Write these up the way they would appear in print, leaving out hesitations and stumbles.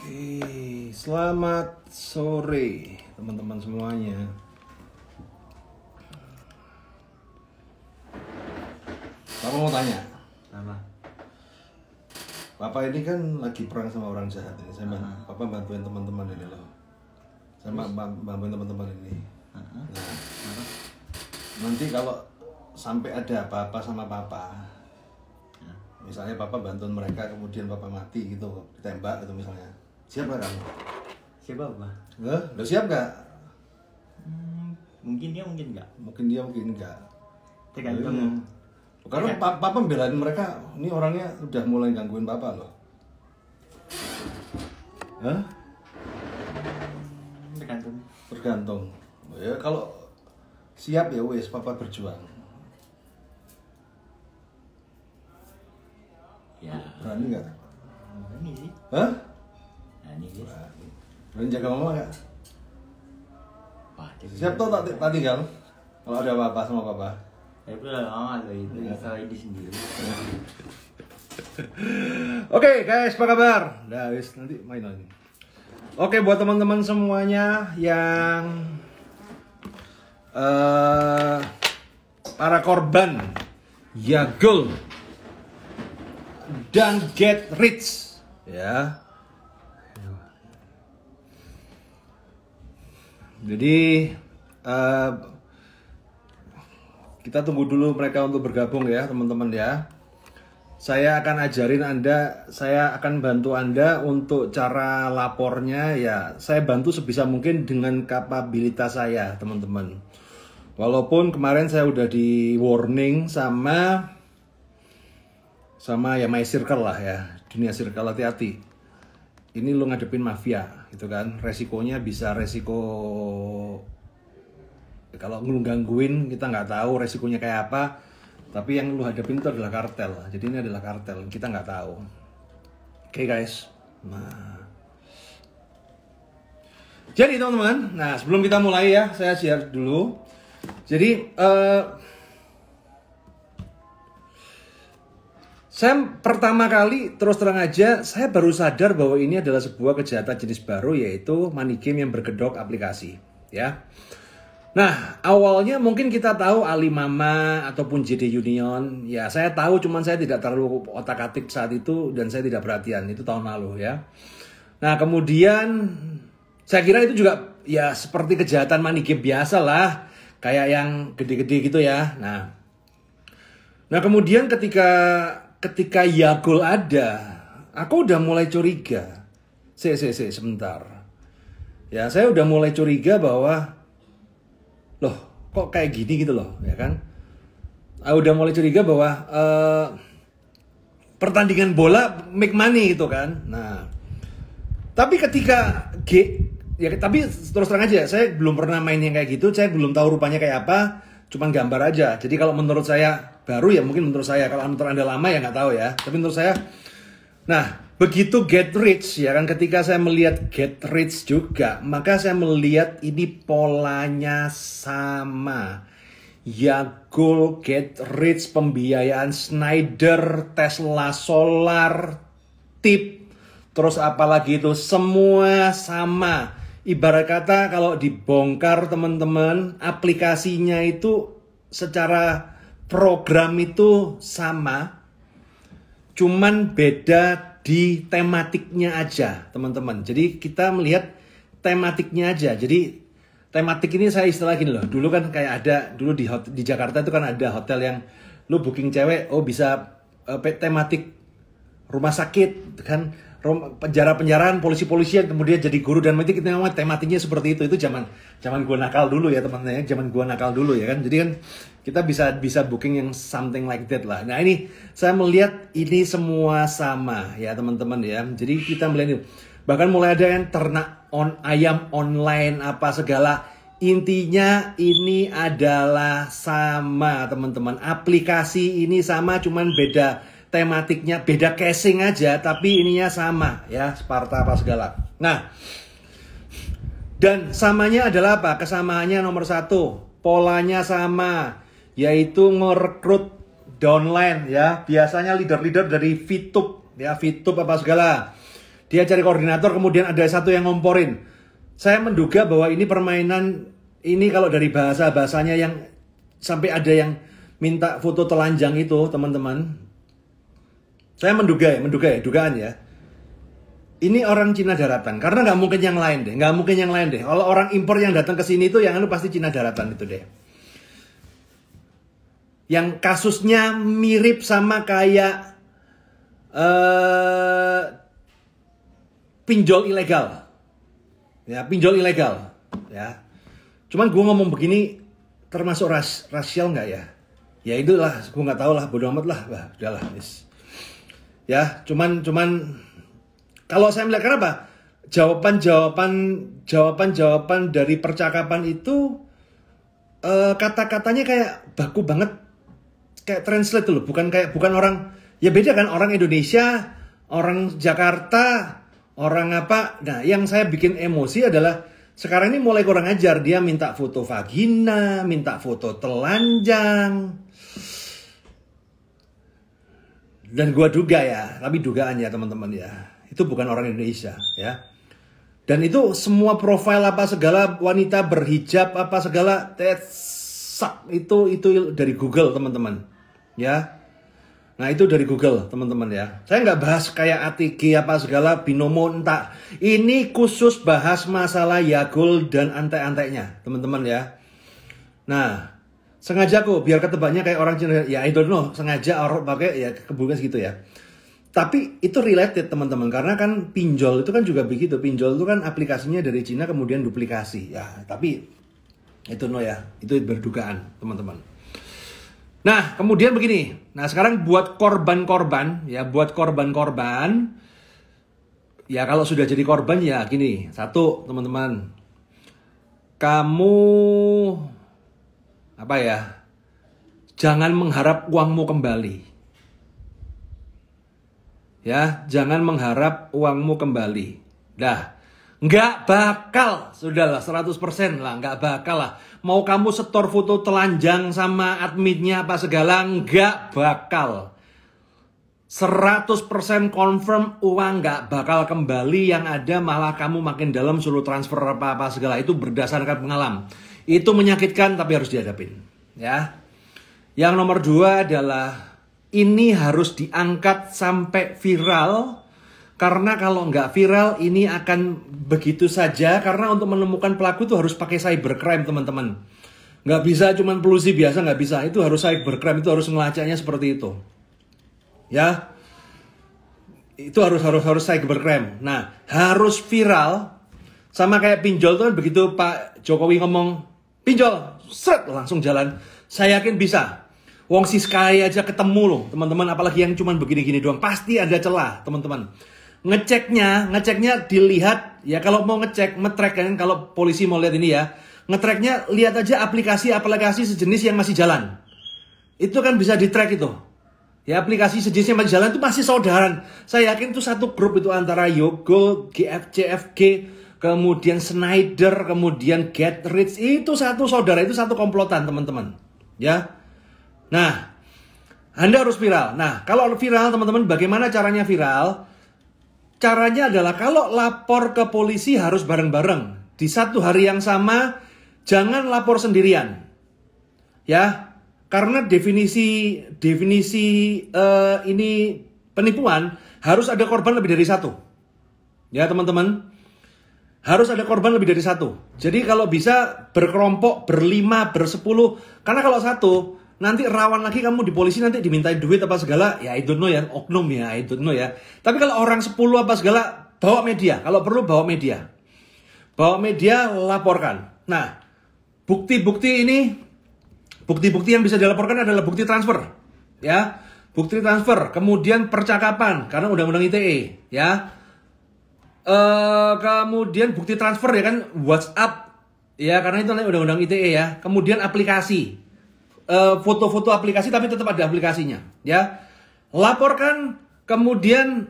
Oke, selamat sore teman-teman semuanya. Papa mau tanya. Apa? Papa ini kan lagi perang sama orang jahat ini. Papa bantuin teman-teman ini loh. Saya bantuin teman-teman ini. Nah, nanti kalau sampai ada apa-apa sama Papa, misalnya Papa bantuin mereka, kemudian Papa mati gitu, ditembak gitu misalnya. Siap gak kamu? Siapa apa? Udah siap gak? Mungkin dia, mungkin enggak. Mungkin dia, mungkin enggak. Tergantung. Karena Papa belain mereka, ini orangnya udah mulai gangguin Papa loh. Hah? Tergantung. Ya kalau siap ya wes, Papa berjuang. Ya. Berani nggak? Berani sih. Hah? Berani guys. Berani jaga mama nggak? Wah, Siap tuh tak tinggal. Kalau ada apa-apa sama Papa. Ya udah lama loh itu, salah ini sendiri. Oke guys, apa kabar? Nah, wis nanti main lagi. Oke, buat teman-teman semuanya yang para korban Yagul dan Get Rich, ya. Jadi kita tunggu dulu mereka untuk bergabung ya, teman-teman ya. Saya akan ajarin Anda, saya akan bantu Anda untuk cara lapornya ya. Saya bantu sebisa mungkin dengan kapabilitas saya, teman-teman. Walaupun kemarin saya udah di warning sama ya My Circle lah ya, dunia circle, hati-hati. Ini lo ngadepin mafia gitu kan, resikonya bisa resiko kalau ngegangguin kita nggak tahu resikonya kayak apa. Tapi yang lu hadapin itu adalah kartel. Jadi ini adalah kartel, kita nggak tahu. Oke guys. Nah, jadi teman-teman, nah sebelum kita mulai ya, saya share dulu. Jadi saya pertama kali terus terang aja, saya baru sadar bahwa ini adalah sebuah kejahatan jenis baru, yaitu money game yang berkedok aplikasi, ya. Nah, awalnya mungkin kita tahu Alimama ataupun JD Union. Ya, saya tahu, cuman saya tidak terlalu otak-atik saat itu dan saya tidak perhatian. Itu tahun lalu ya. Nah, kemudian saya kira itu juga ya seperti kejahatan money game biasa lah. Kayak yang gede-gede gitu ya. Nah kemudian ketika Yagul ada, aku udah mulai curiga. Sebentar. Ya, saya udah mulai curiga bahwa loh, kok kayak gini gitu loh, ya kan? Udah mulai curiga bahwa pertandingan bola make money gitu kan. Nah, tapi ketika tapi terus terang aja, saya belum pernah main yang kayak gitu, saya belum tahu rupanya kayak apa, cuman gambar aja. Jadi kalau menurut saya baru ya mungkin menurut saya, kalau menurut Anda lama ya nggak tahu ya. Tapi menurut saya, nah begitu Get Rich ya kan, ketika saya melihat Get Rich juga, maka saya melihat ini polanya sama. Yagul, Get Rich, pembiayaan Schneider, Tesla Solar, tip, terus apalagi itu semua sama. Ibarat kata kalau dibongkar teman-teman, aplikasinya itu secara program itu sama, cuman beda di tematiknya aja, teman-teman. Jadi kita melihat tematiknya aja. Jadi tematik ini saya istilah gini loh. Dulu kan kayak ada dulu di Jakarta itu kan ada hotel yang lu booking cewek, oh bisa tematik rumah sakit kan, penjara-penjaraan, polisi-polisian, kemudian jadi guru dan itu kita memang tematiknya seperti itu. Itu zaman gua nakal dulu ya, teman-teman. Zaman gua nakal dulu ya kan. Jadi kan kita bisa booking yang something like that lah. Nah, ini saya melihat ini semua sama ya, teman-teman ya. Jadi kita melihat ini. Bahkan mulai ada yang ternak ayam online apa segala. Intinya ini adalah sama, teman-teman. Aplikasi ini sama, cuman beda tematiknya, beda casing aja, tapi ininya sama ya, Sparta apa segala. Nah, dan samanya adalah apa? Kesamaannya nomor satu, polanya sama, yaitu merekrut downline ya, biasanya leader-leader dari VTube ya, VTube apa segala. dia cari koordinator, kemudian ada satu yang ngomporin. Saya menduga bahwa ini permainan, ini kalau dari bahasanya yang sampai ada yang minta foto telanjang itu, teman-teman. Saya menduga ya, dugaan ya. Ini orang Cina daratan, karena nggak mungkin yang lain deh, Kalau orang impor yang datang ke sini itu yang pasti Cina daratan itu deh. Yang kasusnya mirip sama kayak pinjol ilegal. Ya, pinjol ilegal. Ya. Cuman gue ngomong begini termasuk rasial nggak ya? Ya itulah, gue nggak tahu lah, bodo amat lah, udahlah. Yes. Ya, cuman kalau saya melihat kenapa? Jawaban dari percakapan itu kata-katanya kayak baku banget, kayak translate loh, bukan orang, ya beda kan, orang Indonesia, orang Jakarta, orang apa. Nah, yang saya bikin emosi adalah sekarang ini mulai kurang ajar, dia minta foto vagina, minta foto telanjang. Dan gua duga ya, tapi dugaan ya teman-teman ya, itu bukan orang Indonesia ya. Dan itu semua profil apa segala wanita berhijab apa segala, itu dari Google teman-teman ya. Nah itu dari Google teman-teman ya. Saya nggak bahas kayak ATG apa segala, binomo entah. Ini khusus bahas masalah Yakult dan antek-anteknya teman-teman ya. Nah sengaja kok biar ketebaknya kayak orang Cina ya, I don't know, sengaja orang pakai ya kebukan segitu ya. Tapi itu related teman-teman, karena kan pinjol itu kan juga begitu. Pinjol itu kan aplikasinya dari Cina kemudian duplikasi ya. Tapi itu no ya, itu berdugaan teman-teman. Nah kemudian begini, nah sekarang buat korban-korban ya, ya kalau sudah jadi korban ya gini, satu teman-teman, kamu apa ya, jangan mengharap uangmu kembali. Ya, jangan mengharap uangmu kembali. Dah, nggak bakal, sudahlah 100% lah, nggak bakal lah. Mau kamu setor foto telanjang sama adminnya apa segala, nggak bakal. 100% confirm uang nggak bakal kembali, yang ada malah kamu makin dalam suruh transfer apa-apa segala. Itu berdasarkan pengalaman. Itu menyakitkan tapi harus dihadapin. Ya. Yang nomor 2 adalah ini harus diangkat sampai viral. Karena kalau nggak viral ini akan begitu saja. Karena untuk menemukan pelaku itu harus pakai cybercrime teman-teman. Nggak bisa cuman polusi biasa, nggak bisa. Itu harus cybercrime, itu harus ngelacaknya seperti itu. Ya, itu harus cybercrime. Nah, harus viral. Sama kayak pinjol tuh kan, begitu Pak Jokowi ngomong pinjol, seret langsung jalan. Saya yakin bisa. Wong si sekali aja ketemu loh teman-teman, apalagi yang cuman begini-gini doang, pasti ada celah teman-teman. Ngeceknya dilihat ya, kalau mau ngecek, ngetrack kan, kalau polisi mau lihat ini ya, ngetracknya lihat aja aplikasi sejenis yang masih jalan. Itu kan bisa di track itu. Ya, aplikasi sejenis yang masih jalan itu masih saudaraan. Saya yakin itu satu grup itu antara Yogo, GFC, kemudian Snyder, kemudian Get Rich, itu satu saudara, itu satu komplotan teman-teman. Ya. Nah, Anda harus viral. Nah, kalau viral teman-teman, bagaimana caranya viral? Caranya adalah kalau lapor ke polisi harus bareng-bareng. Di satu hari yang sama, jangan lapor sendirian. Ya. Karena definisi ini penipuan, harus ada korban lebih dari satu. Ya teman-teman, harus ada korban lebih dari satu. Jadi kalau bisa berkelompok, berlima, bersepuluh. Karena kalau satu, nanti rawan lagi kamu di polisi, nanti dimintain duit apa segala. Ya I don't know ya, oknum ya, I don't know ya. Tapi kalau orang 10 apa segala, bawa media. Kalau perlu bawa media. Bawa media, laporkan. Nah, bukti-bukti yang bisa dilaporkan adalah bukti transfer, ya, bukti transfer, kemudian percakapan karena undang-undang ITE, ya, kemudian bukti transfer ya kan, WhatsApp, ya karena itu undang-undang ITE ya, kemudian aplikasi, foto-foto aplikasi tapi tetap ada aplikasinya, ya, laporkan, kemudian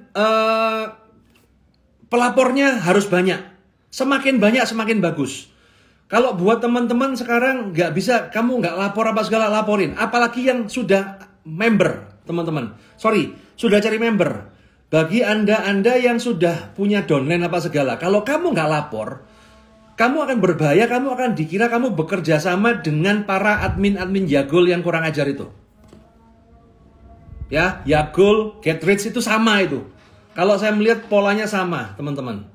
pelapornya harus banyak, semakin banyak semakin bagus. Kalau buat teman-teman sekarang nggak bisa, kamu nggak lapor apa segala, laporin. Apalagi yang sudah member, teman-teman. Sorry, sudah cari member. bagi Anda yang sudah punya downline apa segala, kalau kamu nggak lapor, kamu akan berbahaya, kamu akan dikira kamu bekerja sama dengan para admin-admin Yagul yang kurang ajar itu. Ya, Yagul, Get Rich itu sama itu. Kalau saya melihat polanya sama, teman-teman.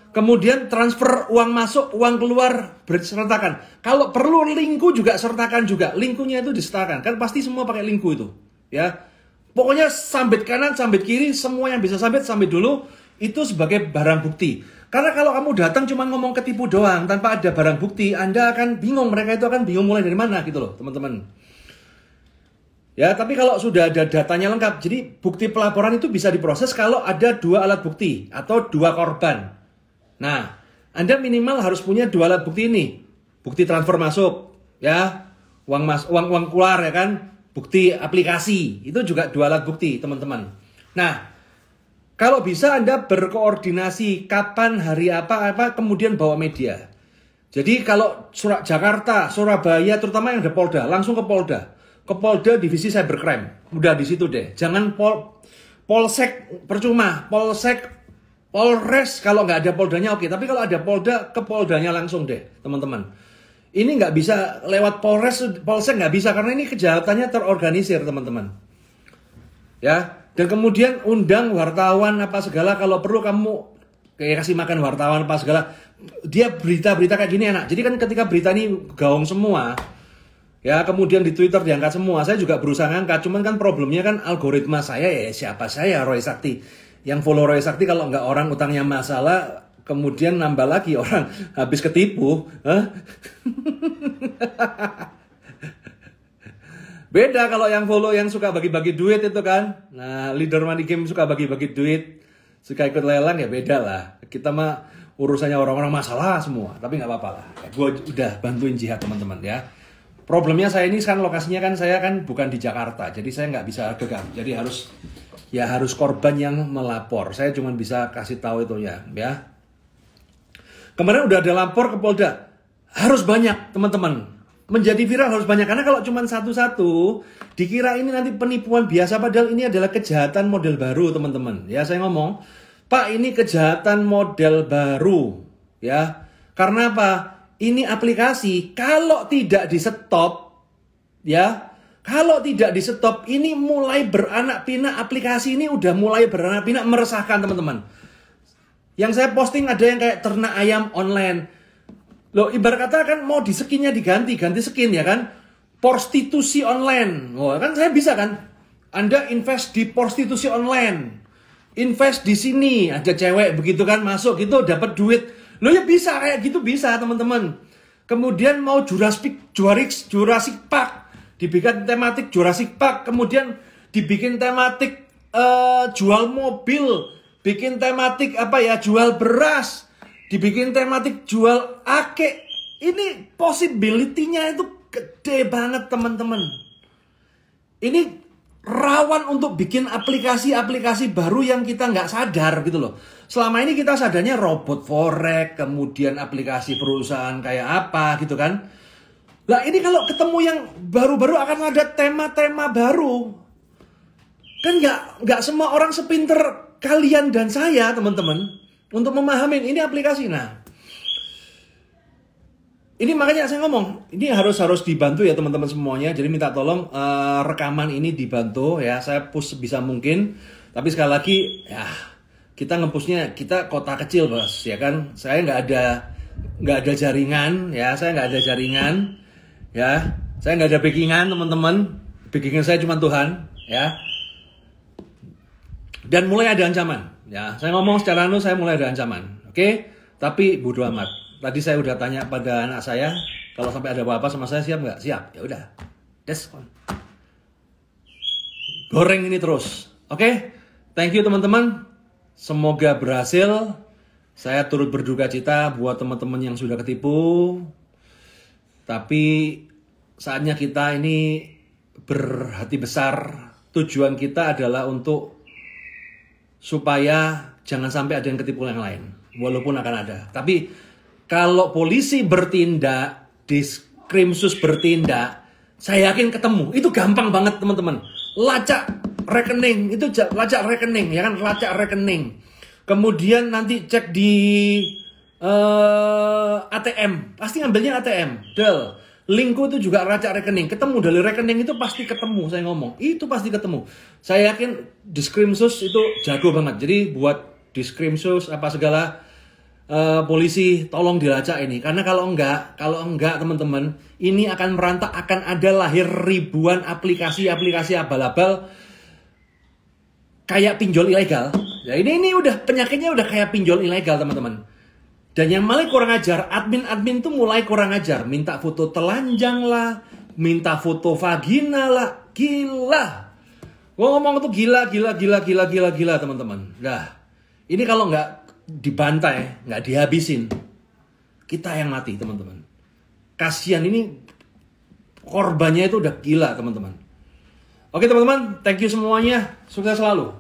Kemudian transfer uang masuk, uang keluar bersertakan. Kalau perlu linku juga sertakan juga. Lingkunya itu disertakan. Kan pasti semua pakai linku itu. Ya. Pokoknya sambit kanan, sambit kiri, semua yang bisa sambit dulu. Itu sebagai barang bukti. Karena kalau kamu datang cuma ngomong ketipu doang tanpa ada barang bukti, Anda akan bingung. Mereka itu akan bingung mulai dari mana gitu loh, teman-teman. Ya, tapi kalau sudah ada datanya lengkap, jadi bukti pelaporan itu bisa diproses kalau ada 2 alat bukti atau 2 korban. Nah, Anda minimal harus punya 2 alat bukti ini. Bukti transfer masuk, ya, uang keluar, ya kan, bukti aplikasi, itu juga 2 alat bukti, teman-teman. Nah, kalau bisa Anda berkoordinasi kapan, hari apa, kemudian bawa media. Jadi kalau Jakarta, Surabaya, terutama yang ada Polda, langsung ke Polda. Ke Polda Divisi Cybercrime. Udah di situ deh. Jangan Polsek percuma. Polres kalau nggak ada Poldanya oke. Tapi kalau ada Polda, ke Poldanya langsung deh, teman-teman. Ini nggak bisa lewat Polsek nggak bisa karena ini kejahatannya terorganisir, teman-teman. Ya. Dan kemudian undang wartawan apa segala, kalau perlu kamu kayak kasih makan wartawan apa segala. Dia berita-berita kayak gini enak. Jadi kan ketika berita ini gaung semua, ya, kemudian di Twitter diangkat semua. Saya juga berusaha ngangkat, cuman kan problemnya kan algoritma saya, ya siapa saya, Roy Sakti. Yang follow Roy Sakti kalau nggak orang utangnya masalah, kemudian nambah lagi orang habis ketipu. Beda kalau yang follow yang suka bagi-bagi duit itu kan. Nah, leader money game suka bagi-bagi duit, suka ikut lelang, ya beda lah. Kita mah urusannya orang-orang masalah semua, tapi nggak apa-apa lah. Gue udah bantuin jihad, teman-teman ya. Problemnya saya ini kan lokasinya kan saya kan bukan di Jakarta, jadi saya nggak bisa gegap. Jadi harus korban yang melapor. Saya cuma bisa kasih tahu itu ya. Kemarin udah ada lapor ke Polda, harus banyak teman-teman. Menjadi viral harus banyak karena kalau cuma satu-satu dikira ini nanti penipuan biasa, padahal ini adalah kejahatan model baru, teman-teman. Ya, saya ngomong, Pak, ini kejahatan model baru, ya. Karena apa? Ini aplikasi, kalau tidak di-stop, ya, kalau tidak di-stop, ini mulai beranak pinak, aplikasi ini udah mulai beranak pinak, meresahkan, teman-teman. Yang saya posting ada yang kayak ternak ayam online. Loh, ibarat kata kan mau di skinnya ganti skin, ya kan? Prostitusi online. Oh, kan saya bisa kan? Anda invest di prostitusi online. Invest di sini, ada cewek begitu kan, masuk gitu, dapat duit. Loh ya bisa, kayak gitu bisa, teman-teman. Kemudian mau Jurassic Park, dibikin tematik Jurassic Park, kemudian dibikin tematik jual mobil, bikin tematik jual beras, dibikin tematik jual ake. Ini possibility-nya itu gede banget, teman-teman. Ini rawan untuk bikin aplikasi-aplikasi baru yang kita nggak sadar gitu loh. Selama ini kita sadarnya robot forex, kemudian aplikasi perusahaan kayak apa gitu kan. Nah ini kalau ketemu yang baru-baru akan ada tema-tema baru. Kan nggak semua orang sepinter kalian dan saya, teman-teman, untuk memahami ini aplikasi. Nah, ini makanya saya ngomong, ini harus dibantu ya teman-teman semuanya. Jadi minta tolong rekaman ini dibantu ya. Saya push sebisa mungkin. Tapi sekali lagi ya kita nge-pushnya, kita kota kecil bos ya kan. Saya nggak ada jaringan ya. Saya nggak ada jaringan ya. Saya nggak ada backingan, teman-teman. Backingan saya cuma Tuhan ya. Dan mulai ada ancaman ya. Saya ngomong secara saya mulai ada ancaman. Oke? Tapi bodo amat. Tadi saya udah tanya pada anak saya, kalau sampai ada apa-apa sama saya siap nggak? Siap. Ya udah. Deskon. Goreng ini terus. Oke? Thank you teman-teman. Semoga berhasil. Saya turut berduka cita buat teman-teman yang sudah ketipu. Tapi saatnya kita ini berhati besar. Tujuan kita adalah untuk supaya jangan sampai ada yang ketipu yang lain. Walaupun akan ada. Tapi kalau polisi bertindak, Diskrimsus bertindak, saya yakin ketemu. Itu gampang banget teman-teman. Lacak rekening, itu lacak rekening, ya kan, lacak rekening. Kemudian nanti cek di ATM, pasti ngambilnya ATM. Del, linku itu juga lacak rekening, ketemu dari rekening itu pasti ketemu, saya ngomong, itu pasti ketemu. Saya yakin Diskrimsus itu jago banget. Jadi buat Diskrimsus apa segala, polisi tolong dilacak ini, karena kalau enggak teman-teman, ini akan merantak, akan ada lahir ribuan aplikasi abal-abal kayak pinjol ilegal. Ya ini udah penyakitnya udah kayak pinjol ilegal teman-teman. Dan yang malah kurang ajar, admin tuh mulai kurang ajar, minta foto telanjang lah, minta foto vagina lah, gila. Gua ngomong tuh gila teman-teman. Nah, ini kalau nggak dibantai, nggak dihabisin, kita yang mati teman-teman. Kasihan, ini korbannya itu udah gila teman-teman. Oke teman-teman, thank you semuanya, sukses selalu.